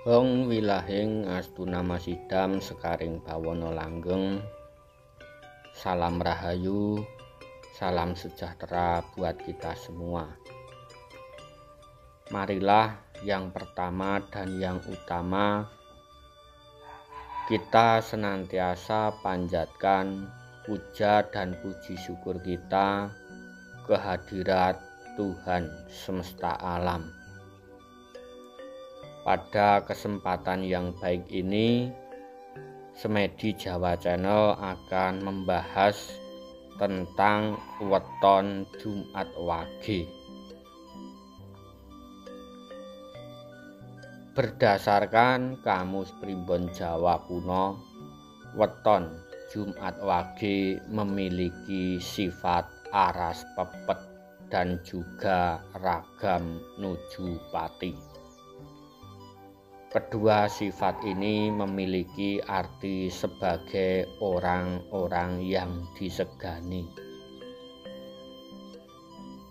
Hong wilahing astuna masidam sekaring bawana langgeng. Salam rahayu, salam sejahtera buat kita semua. Marilah yang pertama dan yang utama kita senantiasa panjatkan puja dan puji syukur kita kehadirat Tuhan semesta alam. Pada kesempatan yang baik ini, Semedi Jawa Channel akan membahas tentang weton Jumat Wage. Berdasarkan Kamus Primbon Jawa Kuno, weton Jumat Wage memiliki sifat aras pepet dan juga ragam nuju pati. Kedua sifat ini memiliki arti sebagai orang-orang yang disegani.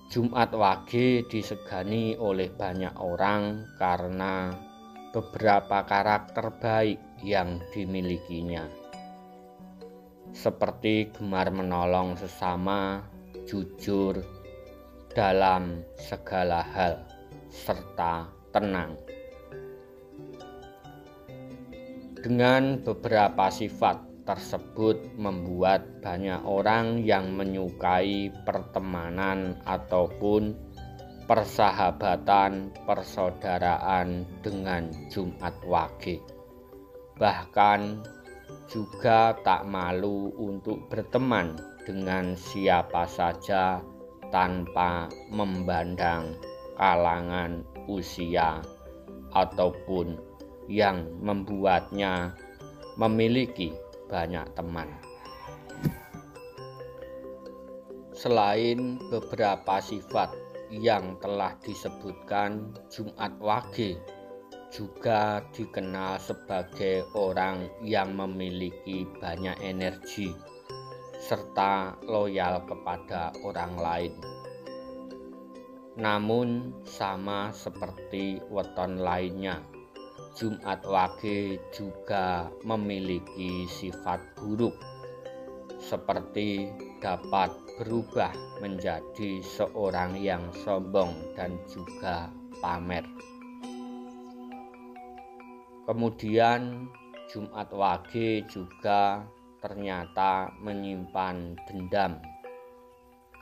Jumat Wage disegani oleh banyak orang karena beberapa karakter baik yang dimilikinya, seperti gemar menolong sesama, jujur dalam segala hal, serta tenang. Dengan beberapa sifat tersebut membuat banyak orang yang menyukai pertemanan ataupun persahabatan persaudaraan dengan Jumat Wage. Bahkan juga tak malu untuk berteman dengan siapa saja tanpa memandang kalangan usia ataupun yang membuatnya memiliki banyak teman. Selain beberapa sifat yang telah disebutkan, Jumat Wage juga dikenal sebagai orang yang memiliki banyak energi serta loyal kepada orang lain. Namun sama seperti weton lainnya, Jumat Wage juga memiliki sifat buruk, seperti dapat berubah menjadi seorang yang sombong dan juga pamer. Kemudian Jumat Wage juga ternyata menyimpan dendam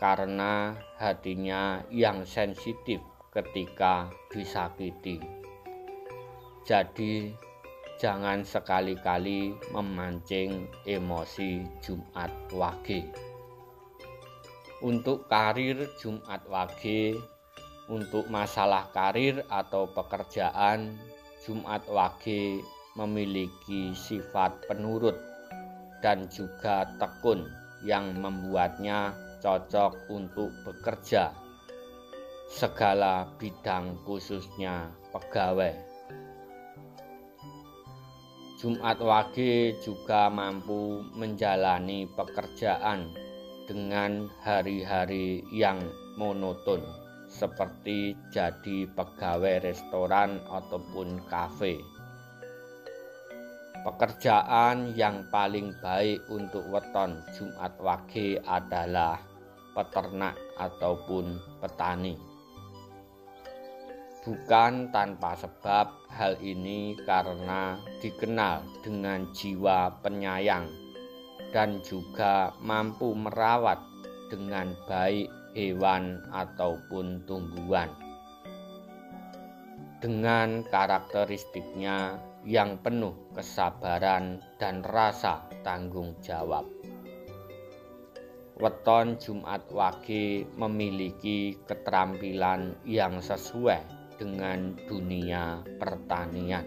karena hatinya yang sensitif ketika disakiti. Jadi jangan sekali-kali memancing emosi Jumat Wage. Untuk karir Jumat Wage, untuk masalah karir atau pekerjaan, Jumat Wage memiliki sifat penurut dan juga tekun yang membuatnya cocok untuk bekerja segala bidang, khususnya pegawai. Jumat Wage juga mampu menjalani pekerjaan dengan hari-hari yang monoton, seperti jadi pegawai restoran ataupun kafe. Pekerjaan yang paling baik untuk weton Jumat Wage adalah peternak ataupun petani. Bukan tanpa sebab hal ini karena dikenal dengan jiwa penyayang dan juga mampu merawat dengan baik hewan ataupun tumbuhan. Dengan karakteristiknya yang penuh kesabaran dan rasa tanggung jawab, weton Jumat Wage memiliki keterampilan yang sesuai dengan dunia pertanian.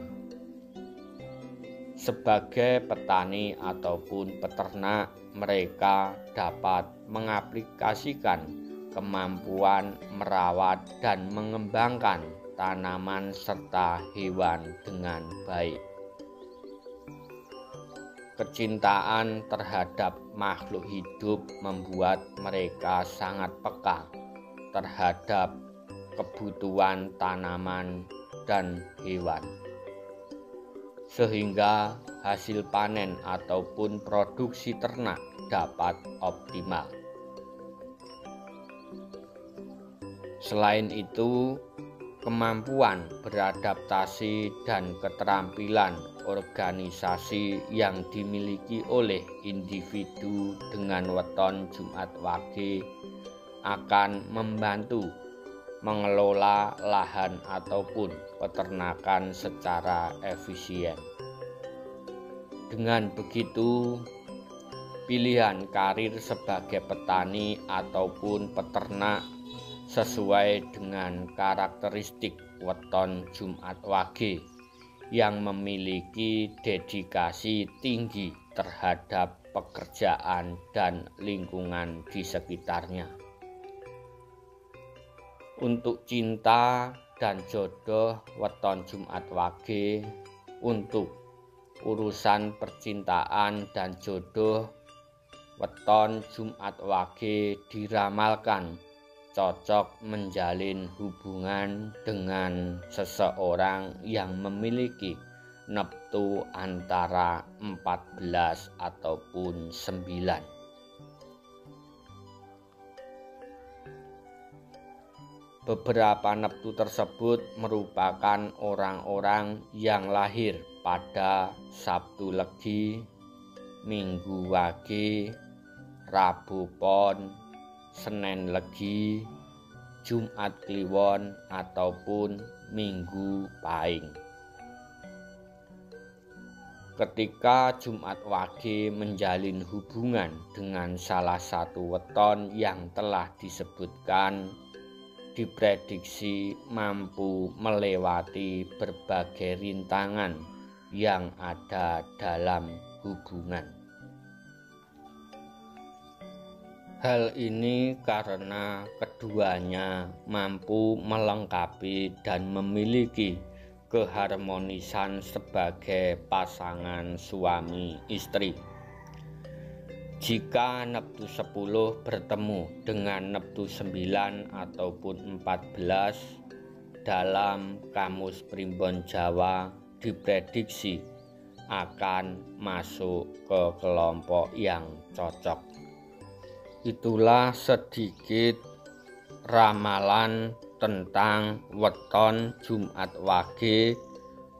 Sebagai petani ataupun peternak, mereka dapat mengaplikasikan kemampuan merawat dan mengembangkan tanaman serta hewan dengan baik. Kecintaan terhadap makhluk hidup membuat mereka sangat peka terhadap kebutuhan tanaman dan hewan. sehingga hasil panen ataupun produksi ternak dapat optimal. Selain itu, kemampuan beradaptasi dan keterampilan organisasi yang dimiliki oleh individu dengan weton Jumat Wage akan membantu mengelola lahan ataupun peternakan secara efisien. Dengan begitu, pilihan karir sebagai petani ataupun peternak sesuai dengan karakteristik weton Jumat Wage yang memiliki dedikasi tinggi terhadap pekerjaan dan lingkungan di sekitarnya. Untuk cinta dan jodoh weton Jumat Wage, untuk urusan percintaan dan jodoh weton Jumat Wage diramalkan cocok menjalin hubungan dengan seseorang yang memiliki neptu antara 14 ataupun 9. Beberapa neptu tersebut merupakan orang-orang yang lahir pada Sabtu Legi, Minggu Wage, Rabu Pon, Senin Legi, Jumat Kliwon ataupun Minggu Pahing. Ketika Jumat Wage menjalin hubungan dengan salah satu weton yang telah disebutkan, diprediksi mampu melewati berbagai rintangan yang ada dalam hubungan. Hal ini karena keduanya mampu melengkapi dan memiliki keharmonisan sebagai pasangan suami istri. Jika neptu 10 bertemu dengan neptu 9 ataupun 14 dalam Kamus Primbon Jawa diprediksi akan masuk ke kelompok yang cocok. Itulah sedikit ramalan tentang weton Jumat Wage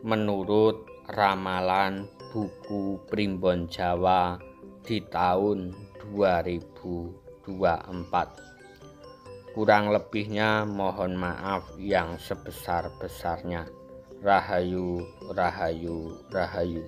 menurut ramalan buku Primbon Jawa di tahun 2024. Kurang lebihnya mohon maaf yang sebesar-besarnya. Rahayu, rahayu, rahayu.